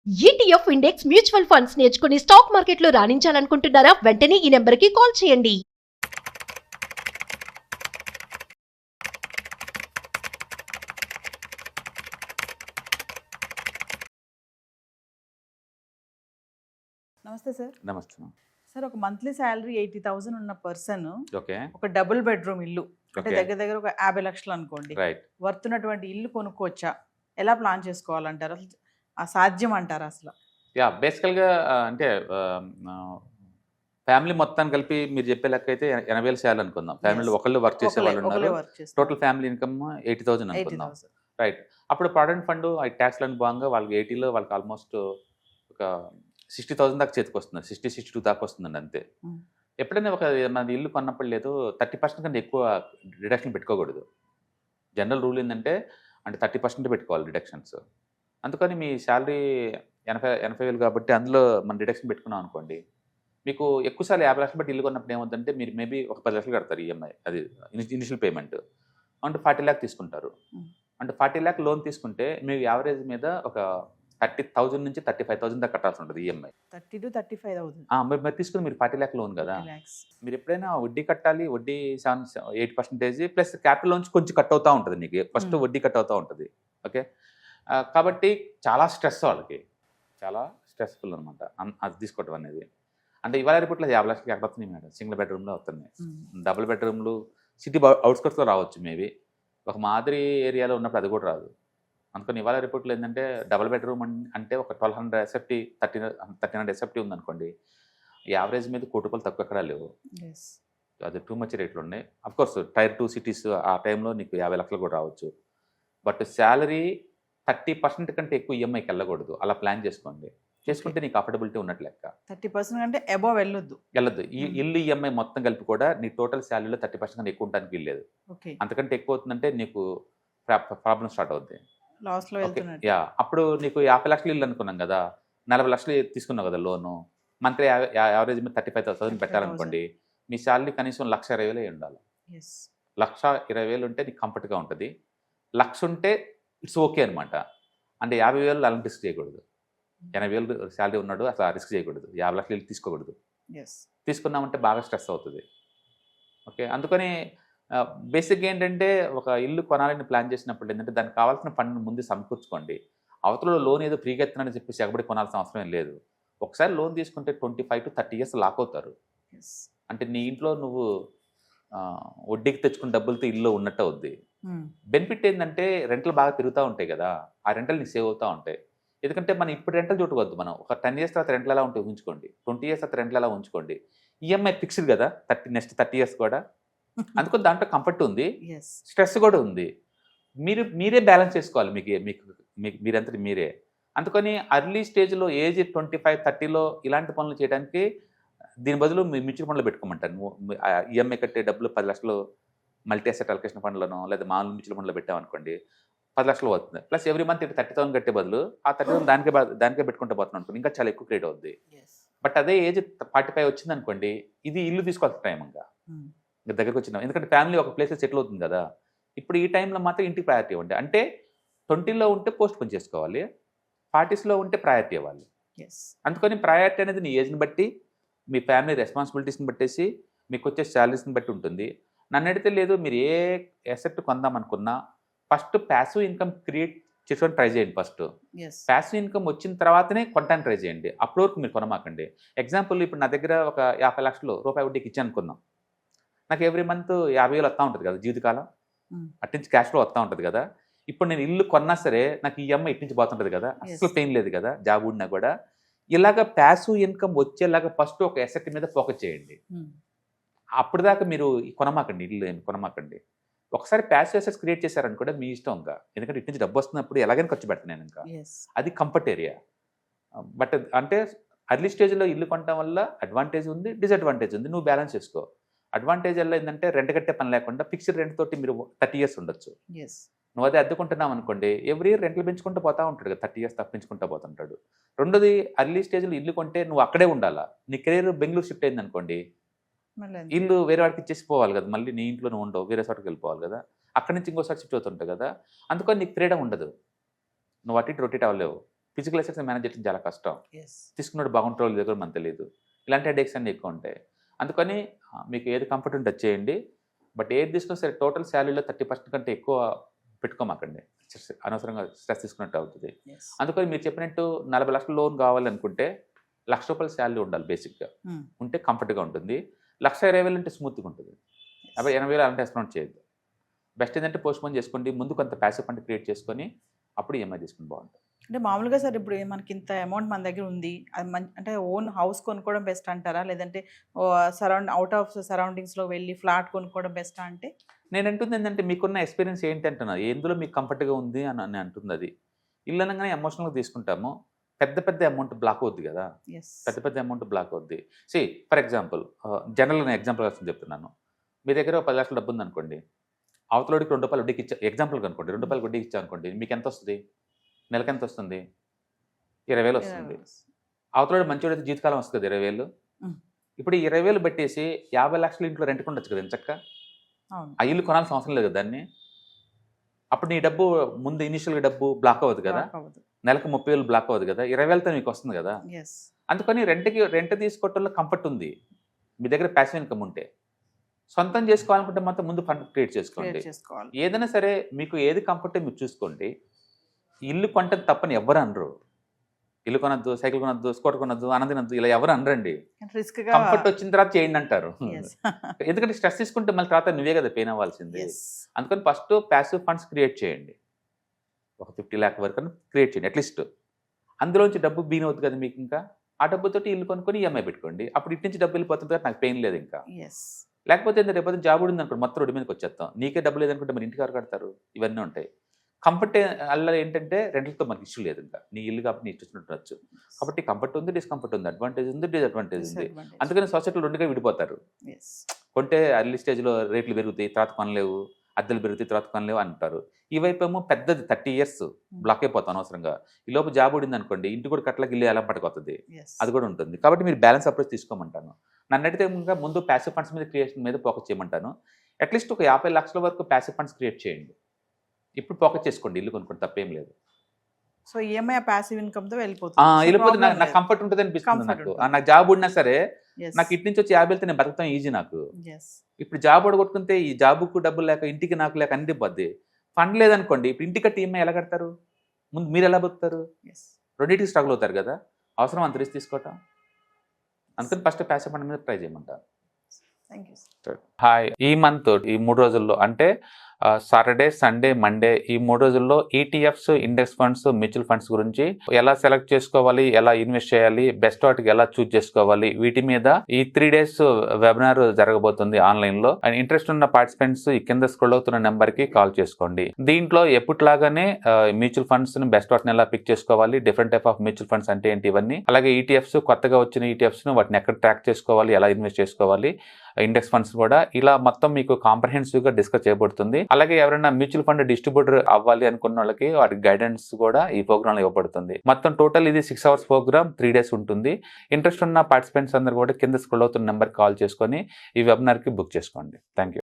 ETF index mutual funds నేర్చుకుని stock మార్కెట్లో రాణించాలనుకుంటున్నారా? వెంటనే ఈ నెంబర్కి కాల్ చేయండి. నమస్తే సార్. నమస్తే. సార్, ఒక మంత్లీ శాలరీ 80,000 ఉన్న పర్సన్ ఓకే. ఒక డబుల్ బెడ్రూమ్ ఇల్లు అంటే ఓకే. దగ్గర దగ్గర ఒక 50 లక్షలు అనుకోండి, రైట్. వర్త్ ఉన్నటువంటి ఇల్లు కొనుక్కోవచ్చా? ఎలా ప్లాన్ చేసుకోవాలంటారు? అసలు ఆ సాధ్యం అంటారా అసలు? బేసికల్గా అంటే ఫ్యామిలీ మొత్తాన్ని కలిపి మీరు చెప్పే లెక్క అయితే 80,000 చేయాలి అనుకుందాం. ఫ్యామిలీలో ఒకళ్ళు వర్క్ చేసే వాళ్ళు ఉన్నారు. టోటల్ ఫ్యామిలీ ఇన్కమ్ 80,000 అనుకుందాం. రైట్. అప్పుడు ప్రావిడెంట్ ఫండ్ ట్యాక్స్లను భాగంగా వాళ్ళకి 80లో వాళ్ళకి ఆల్మోస్ట్ ఒక 60,000 దాకా చేతికి వస్తుంది. 60-62 దాకా వస్తుందండి అంతే. ఎప్పుడైనా ఒక మన ఇల్లు కొన్నప్పుడు లేదు 30% కంటే ఎక్కువ డిడక్షన్ పెట్టుకోకూడదు. జనరల్ రూల్ ఏంటంటే 30% పెట్టుకోవాలి డిడక్షన్స్. అందుకని మీ శాలరీ 80,000 కాబట్టి అందులో మనం డిడక్షన్ పెట్టుకున్నాం అనుకోండి, మీకు ఎక్కువసార్లు 50 లక్షలు బట్టి ఇల్లు కొన్నప్పుడు ఏమవుతుందంటే మీరు మేబీ ఒక 10 లక్షలు కడతారు ఈఎంఐ, అది ఇనిషియల్ పేమెంట్. అంటే 40 lakh తీసుకుంటారు. అంటే 40 lakh లోన్ తీసుకుంటే మీకు యావరేజ్ మీద ఒక 30,000 నుంచి 35,000 దాకా కట్టాల్సి ఉంటుంది ఈఎంఐ. 30 to 35,000 మరి తీసుకుని మీరు 40 lakh లోన్ కదా, మీరు ఎప్పుడైనా వడ్డీ కట్టాలి. వడ్డీ 8% ప్లస్ క్యాపిటల్ నుంచి కొంచెం కట్ అవుతూ ఉంటుంది. మీకు ఫస్ట్ వడ్డీ కట్ అవుతూ ఉంటుంది. ఓకే. కాబట్టి చాలా స్ట్రెస్, వాళ్ళకి చాలా స్ట్రెస్ఫుల్ అనమాట అది తీసుకోవటం అనేది. అంటే ఇవాళ రిపోర్ట్లో 50 లక్షలకి ఎక్కడ వస్తున్నాయి మేడం? సింగిల్ బెడ్రూమ్లో వస్తున్నాయి. డబుల్ బెడ్రూమ్లు సిటీ అవుట్స్కట్స్లో రావచ్చు మేబీ, ఒక మాదిరి ఏరియాలో ఉన్నప్పుడు అది కూడా రాదు. అందుకని ఇవాళ రిపోర్ట్లో ఏంటంటే డబుల్ బెడ్రూమ్ అంటే ఒక 1200 ఎస్ఎఫ్టీ 1300 ఎస్ఎఫ్టీ ఉందనుకోండి, యావరేజ్ మీద ₹1,00,00,000 తక్కువ ఎక్కడా లేవు. అది టూ మచ్ రేట్లు ఉన్నాయి. అఫ్కోర్స్ టైర్ 2 సిటీస్ ఆ టైంలో నీకు 50 లక్షలు కూడా రావచ్చు. బట్ శాలరీ 30% కంటే ఎక్కువ ఈఎంఐకి వెళ్ళకూడదు. అలా ప్లాన్ చేసుకుంటే నీకు అఫోర్డబిలిటీ ఉన్నట్టు లెక్క. 30% అంటే అబోవ్ వెళ్ళొద్దు. ఈ ఇల్లు ఈఎంఐ మొత్తం కలిపి కూడా నీ టోటల్ శాలరీలో 30% కంటే ఎక్కువ ఉండడానికి వీల్లేదు. అంతకంటే ఎక్కువ అవుతుందంటే నీకు ప్రాబ్లం స్టార్ట్ అవుద్ది. అప్పుడు నీకు 50 లక్షలు ఇల్లు అనుకున్నాం కదా, 40 లక్షలు తీసుకున్నావు కదా లోను, మంత్లీ యావరేజ్ మీద 35,000 పెట్టాలనుకోండి, మీ శాలరీ కనీసం 1,20,000 ఉండాలి. 1,20,000 ఉంటే నీకు కంఫర్ట్గా ఉంటుంది. 1,00,000 ఉంటే ఇట్స్ ఓకే అనమాట. అంటే 50,000 అలాంటి రిస్క్ చేయకూడదు. 80,000 శాలరీ ఉన్నాడు అసలు ఆ రిస్క్ చేయకూడదు. 50 లక్షలు ఇల్లు తీసుకోకూడదు. తీసుకున్నామంటే బాగా స్ట్రెస్ అవుతుంది. ఓకే. అందుకని బేసిక్గా ఏంటంటే ఒక ఇల్లు కొనాలని ప్లాన్ చేసినప్పుడు ఏంటంటే దానికి కావాల్సిన ఫండ్ని ముందు సమకూర్చుకోండి. అవతల లోన్ ఏదో ఫ్రీగా ఎత్తున్నానని చెప్పేసి ఎగబడి కొనాల్సిన అవసరం ఏం లేదు. ఒకసారి లోన్ తీసుకుంటే 25 to 30 years లాక్ అవుతారు. అంటే నీ ఇంట్లో నువ్వు వడ్డీకి తెచ్చుకున్న డబ్బులతో ఇల్లు ఉన్నట్టు అవుద్ది. బెనిఫిట్ ఏంటంటే రెంటలు బాగా పెరుగుతూ ఉంటాయి కదా, ఆ రెంటలు నీకు సేవ్ అవుతూ ఉంటాయి. ఎందుకంటే మనం ఇప్పుడు రెంటలు చుట్టుకోవద్దు. మనం ఒక 10 years తర్వాత రెంటలు ఎలా ఉంటే ఉంచుకోండి, 20 years తర్వాత రెంటలు ఎలా ఉంచుకోండి. ఈఎంఐ ఫిక్స్డ్ కదా, నెక్స్ట్ 30 years కూడా. అందుకని దాంట్లో కంఫర్ట్ ఉంది, స్ట్రెస్ కూడా ఉంది. మీరే బ్యాలెన్స్ చేసుకోవాలి మీరంతటి మీరే. అందుకని అర్లీ స్టేజ్లో ఏజ్ 25-30లో ఇలాంటి పనులు చేయడానికి దీని బదులు మీ మ్యూచువల్ ఫండ్లో పెట్టుకోమంటాను. ఈఎంఐ కట్టే డబ్బులు 10 లక్షలు మల్టీ అసెట్ అలొకేషన్ ఫండ్లను లేదా మామూలు మ్యూచువల్ ఫండ్లో పెట్టామనుకోండి 10 లక్షలు అవుతుంది. ప్లస్ ఎవ్రీ మంత్ 30,000 కట్టే బదులు ఆ 30,000 దానికే పెట్టుకుంటూ పోతున్నాం అనుకోండి, ఇంకా చాలా ఎక్కువ క్రియేట్ అవుద్ది. బట్ అదే ఏజ్ 45 వచ్చింది అనుకోండి, ఇది ఇల్లు తీసుకోవాల్సిన టైం ఇంకా దగ్గరకు వచ్చినాం. ఎందుకంటే ఫ్యామిలీ ఒక ప్లేస్లో సెటిల్ అవుతుంది కదా. ఇప్పుడు ఈ టైంలో మాత్రం ఇంటికి ప్రయారిటీ ఇవ్వండి. అంటే 20లో ఉంటే పోస్ట్ పోన్ చేసుకోవాలి, 40sలో ఉంటే ప్రయారిటీ ఇవ్వాలి. అందుకని ప్రయారిటీ అనేది నీ ఏజ్ని బట్టి, మీ ఫ్యామిలీ రెస్పాన్సిబిలిటీస్ని బట్టేసి, మీకు వచ్చే శాలరీస్ని బట్టి ఉంటుంది. నన్ను అడిగితే లేదు, మీరు ఏ అసెట్ కొందాం అనుకున్నా ఫస్ట్ ప్యాసివ్ ఇన్కమ్ క్రియేట్ చేసుకోవడానికి ట్రై చేయండి. ఫస్ట్ ప్యాసివ్ ఇన్కమ్ వచ్చిన తర్వాతనే కొనడానికి ట్రై చేయండి. అప్పటి వరకు మీరు కొనమాకండి. ఎగ్జాంపుల్, ఇప్పుడు నా దగ్గర ఒక 50 లక్షలు రూపాయి వడ్డీకి ఇచ్చాను అనుకుందాం, నాకు ఎవ్రీ మంత్ 50,000 వస్తూ ఉంటుంది కదా జీవితకాలం, అట్నుంచి క్యాష్ ఫ్లో వస్తూ ఉంటుంది కదా. ఇప్పుడు నేను ఇల్లు కొన్నా సరే నాకు ఈఎంఐ ఇట్నుంచి పోతుంటుంది కదా, అసలు పెయిన్ లేదు కదా జాబ్ ఉన్నా కూడా. ఇలాగ ప్యాసివ్ ఇన్కమ్ వచ్చేలాగా ఫస్ట్ ఒక అసెట్ మీద ఫోకస్ చేయండి. అప్పుడు దాకా మీరు కొనమాకండి, ఇల్లు ఏమి కొనమాకండి. ఒకసారి ప్యాసివ్ అసెట్స్ క్రియేట్ చేశారనుకోండి మీ ఇష్టం ఇంకా, ఎందుకంటే ఇటు నుంచి డబ్బు వస్తున్నప్పుడు ఎలాగైనా ఖర్చు పెడతాను ఇంకా, అది కంఫర్ట్ ఏరియా. బట్ అంటే అర్లీ స్టేజ్లో ఇల్లు కొనడం వల్ల అడ్వాంటేజ్ ఉంది, డిసడ్వాంటేజ్ ఉంది. నువ్వు బ్యాలెన్స్ చేసుకో. అడ్వాంటేజ్ వల్ల ఏంటంటే రెంట్ కట్టే పని లేకుండా ఫిక్స్డ్ రెంట్ తోటి మీరు 30 years ఉండొచ్చు. నువ్వు అదే అద్దుకుంటున్నావు అనుకోండి, ఎవ్రీ ఇయర్ రెంట్లు పెంచుకుంటూ పోతా ఉంటాడు కదా, 30 years తప్పించుకుంటూ పోతుంటాడు. రెండోది, అర్లీ స్టేజ్లో ఇల్లు కొంటే నువ్వు అక్కడే ఉండాలా. నీ కెరీర్ బెంగళూరు షిఫ్ట్ అయింది అనుకోండి, ఇల్లు వేరే వాడికి ఇచ్చేసి పోవాలి కదా, మళ్ళీ నీ ఇంట్లో నువ్వు ఉండవు, వేరే చోటకి వెళ్ళిపోవాలి కదా, అక్కడి నుంచి ఇంకోసారి షిఫ్ట్ అవుతుంటావు కదా. అందుకని నీకు ఫ్రీడమ్ ఉండదు, నువ్వు అటు ఇటు రొటేట్ అవ్వలేవు. ఫిజికల్ అసెట్స్ మేనేజ్ చేయడం చాలా కష్టం. ఎస్. తీసుకున్నప్పుడు బాగుంటారో లేదో కూడా మనకు తెలియదు. ఇలాంటి హెడేక్స్ అన్నీ ఎక్కువ ఉంటాయి. అందుకని మీకు ఏది కంఫర్ట్ ఉంటే అది చేయండి. బట్ ఏది తీసుకున్నా సరే టోటల్ శాలరీలో 30% కంటే ఎక్కువ పెట్టుకోమాకండి. అనవసరంగా స్ట్రెస్ తీసుకున్నట్టు అవుతుంది. ఎస్. అందుకని మీరు చెప్పినట్టు 40 లక్షల లోన్ కావాలనుకుంటే ₹1,00,000 శాలరీ ఉండాలి బేసిక్గా. ఉంటే కంఫర్ట్గా ఉంటుంది. 1,20,000 అంటే స్మూత్గా ఉంటుంది. 80,000 అలాంటి ఎక్స్పెక్ట్ చేయొద్దు. బెస్ట్ ఏంటంటే పోస్ట్పోన్ చేసుకోండి. ముందు కొంత ప్యాసివ్ ఫండ్ క్రియేట్ చేసుకొని అప్పుడు ఈఎంఐ తీసుకుని బాగుంటుంది. అంటే మామూలుగా సార్ ఇప్పుడు మనకి ఇంత అమౌంట్ మన దగ్గర ఉంది, అది అంటే ఓన్ హౌస్ కొనుక్కోవడం బెస్ట్ అంటారా, లేదంటే అవుట్ ఆఫ్ సరౌండింగ్స్లో వెళ్ళి ఫ్లాట్ కొనుక్కోవడం బెస్టా? అంటే నేను అంటుంది ఏంటంటే మీకున్న ఎక్స్పీరియన్స్ ఏంటి అంటున్నా, ఎందులో మీకు కంఫర్ట్గా ఉంది అని అంటుంది. అది ఇల్లు అనగానే ఎమోషనల్గా తీసుకుంటాము. పెద్ద పెద్ద అమౌంట్ బ్లాక్ అవుద్ది కదా, ఎస్. పెద్ద పెద్ద అమౌంట్ బ్లాక్ అవుద్ది. ఫర్ ఎగ్జాంపుల్ జనరల్ నేను ఎగ్జాంపుల్ కోసం చెప్తున్నాను. మీ దగ్గర 10 లక్షల డబ్బు ఉంది అనుకోండి, అవతలోడికి ₹2 వడ్డీకి ఇచ్చా, ఎగ్జాంపుల్కి అనుకోండి, ₹2 వడ్డీకి ఇచ్చా అనుకోండి, మీకు ఎంత వస్తుంది? నెలకి ఎంత వస్తుంది? 20,000 వస్తుంది. అవతలోడు మంచివాడు అయితే జీవితకాలం వస్తుంది 20,000. ఇప్పుడు ఈ 20,000 పెట్టేసి 50 లక్షల ఇంట్లో రెంట్కి ఉండొచ్చు కదా ఎంచక్క. అవును. ఆ ఇల్లు కొనాల్సిన అవసరం లేదు కదా దాన్ని. అప్పుడు నీ డబ్బు ముందు ఇనిషియల్గా డబ్బు బ్లాక్ అవ్వదు కదా, నెలకు 30,000 బ్లాక్ అవ్వదు కదా, 20,000తో మీకు వస్తుంది కదా. ఎస్. అందుకని రెంట్ తీసుకోవటంలో కంఫర్ట్ ఉంది. మీ దగ్గర ప్యాసివ్ ఇన్కమ్ ఉంటే సొంతం చేసుకోవాలనుకుంటే మాత్రం ముందు ఫండ్ క్రియేట్ చేసుకోండి. చేసుకోవాలి. ఏదైనా సరే మీకు ఏది కంఫర్ట్ మీరు చూసుకోండి. ఇల్లు కొంటది తప్పని ఎవరు అనరు. ఇల్లు కొనద్దు, సైకిల్ కొనద్దు, స్కూటర్ కొనద్దు, అన్నదినద్దు ఇలా ఎవరు అనరండి. రిస్క్గా కంఫర్ట్ వచ్చిన తర్వాత చేయండి అంటారు. ఎందుకంటే స్ట్రెస్ తీసుకుంటే మళ్ళీ తర్వాత నువ్వే కదా పెయిన్ అవ్వాల్సింది. అందుకని ఫస్ట్ ప్యాసివ్ ఫండ్స్ క్రియేట్ చేయండి. ఒక 50 lakh వరకు క్రియేట్ చేయండి అట్లీస్ట్. అందులోంచి డబ్బు బీన్ అవుతుంది కదా మీకు. ఇంకా ఆ డబ్బుతోటి ఇల్లు కొనుక్కొని ఈఎంఐ పెట్టుకోండి. అప్పుడు ఇటు నుంచి డబ్బు వెళ్ళిపోతుంది కదా, నాకు పెయిన్ లేదు ఇంకా. లేకపోతే ఏంటంటే రేపు జాబ్ ఉంది అనుకోండి, మొత్తం రోడ్డు మీదకి వచ్చేస్తాం. నీకే డబ్బు లేదనుకుంటే మరి ఇంటికి ఎవరు కడతారు? ఇవన్నీ ఉంటాయి. కంఫర్ట్ అల్ల ఏంటంటే రెంట్లతో మనకి ఇష్యూ లేదు. ఇంకా నీ ఇల్లు కాబట్టి నీ ఇష్టం ఉండొచ్చు. కాబట్టి కంఫర్ట్ ఉంది, డిస్కంఫర్ట్ ఉంది, అడ్వాంటేజ్ ఉంది, డిసడ్వాంటేజ్ ఉంది. అందుకని సొసైటీలో రెండుగా విడిపోతారు. కొంటే అర్లీ స్టేజ్లో రేట్లు పెరుగుతాయి, తర్వాత కొనలేవు, అద్దెలు పెరుగుతాయి, తర్వాత కొనలేవు అంటారు. ఈ వైపు ఏమో పెద్దది 30 years బ్లాక్ అయిపోతాం అనవసరంగా. ఈ లోపు జాబ్ ఉడింది అనుకోండి, ఇంటి కూడా కట్లకి ఇల్లు ఎలా పట్టుకొస్తుంది, అది కూడా ఉంటుంది. కాబట్టి మీరు బ్యాలెన్స్ అప్రోచ్ తీసుకోమంటాను. నన్ను అడిగితే ఇంకా ముందు ప్యాసివ్ ఫండ్స్ మీద క్రియేషన్ మీద ఫోకస్ చేయమంటాను. అట్లీస్ట్ ఒక 50 లక్షల వరకు ప్యాసివ్ ఫండ్స్ క్రియేట్ చేయండి. ఇప్పుడు ఫోకస్ చేసుకోండి, ఇల్లు కొనుక్కోండి, తప్పేం లేదు. సో ఈఎంఐ ప్యాసివ్ ఇన్కమ్తో వెళ్ళిపోతుంది. వెళ్ళిపోతే నాకు కంఫర్ట్ ఉంటుంది అనిపిస్తుంది. నాకు జాబ్ ఉన్నా సరే నాకు ఇటు నుంచి వచ్చి 50 వెళ్తే నేను బతకడం ఈజీ నాకు. ఇప్పుడు జాబ్ కొట్టుకుంటే ఈ జాబుకు డబ్బులు లేక, ఇంటికి నాకు లేక అన్ని ఇబ్బంది. ఫండ్ లేదనుకోండి, ఇప్పుడు ఇంటికి కట్టి ఈఎంఐ ఎలా కడతారు? ముందు మీరు ఎలా బతుకుతారు? రెండింటికి స్ట్రగుల్ అవుతారు కదా. అవసరం అంత రిస్క్ తీసుకోవటం. అందుకని ఫస్ట్ ప్యాసివ్ ఫండ్ మీద ట్రై చేయమంటారు. హాయ్, ఈ మంత్ ఈ 3 రోజుల్లో అంటే సాటర్డే, సండే, మండే ఈ 3 రోజుల్లో ETFs, index funds, mutual funds గురించి ఎలా సెలెక్ట్ చేసుకోవాలి, ఎలా ఇన్వెస్ట్ చేయాలి, బెస్ట్ వాటికి ఎలా చూస్ చేసుకోవాలి, వీటి మీద ఈ 3 days వెబినార్ జరగబోతుంది ఆన్లైన్ లో. అండ్ ఇంట్రెస్ట్ ఉన్న పార్టిసిపెంట్స్ ఈ కింద స్క్రోల్ అవుతున్న నెంబర్ కి కాల్ చేసుకోండి. దీంట్లో ఎప్పటిలాగానే మ్యూచువల్ ఫండ్స్ ని బెస్ట్ వాటిని ఎలా పిక్ చేసుకోవాలి, different type of mutual funds అంటే ఏంటి, ఇవన్నీ, అలాగే ఈటీఎఫ్స్, కొత్తగా వచ్చిన ఈటీఎఫ్స్ ను వాటిని ఎక్కడ ట్రాక్ చేసుకోవాలి, ఎలా ఇన్వెస్ట్ చేసుకోవాలి, ఇండెక్స్ ఫండ్స్ కూడా ఇలా మొత్తం మీకు కాంప్రహెన్సివ్ గా డిస్కస్ చేయబడుతుంది. అలాగే ఎవరైనా మ్యూచువల్ ఫండ్ డిస్ట్రిబ్యూటర్ అవ్వాలి అనుకున్న వాళ్ళకి వాటి గైడెన్స్ కూడా ఈ ప్రోగ్రామ్ లో ఇవ్వబడుతుంది. మొత్తం టోటల్ ఇది 6 hours ప్రోగ్రామ్, 3 days ఉంటుంది. ఇంట్రెస్ట్ ఉన్న పార్టిసిపెంట్స్ అందరూ కూడా కింద స్క్రోల్ అవుతున్న నెంబర్ కాల్ చేసుకొని ఈ వెబినార్ కి బుక్ చేసుకోండి. Thank you.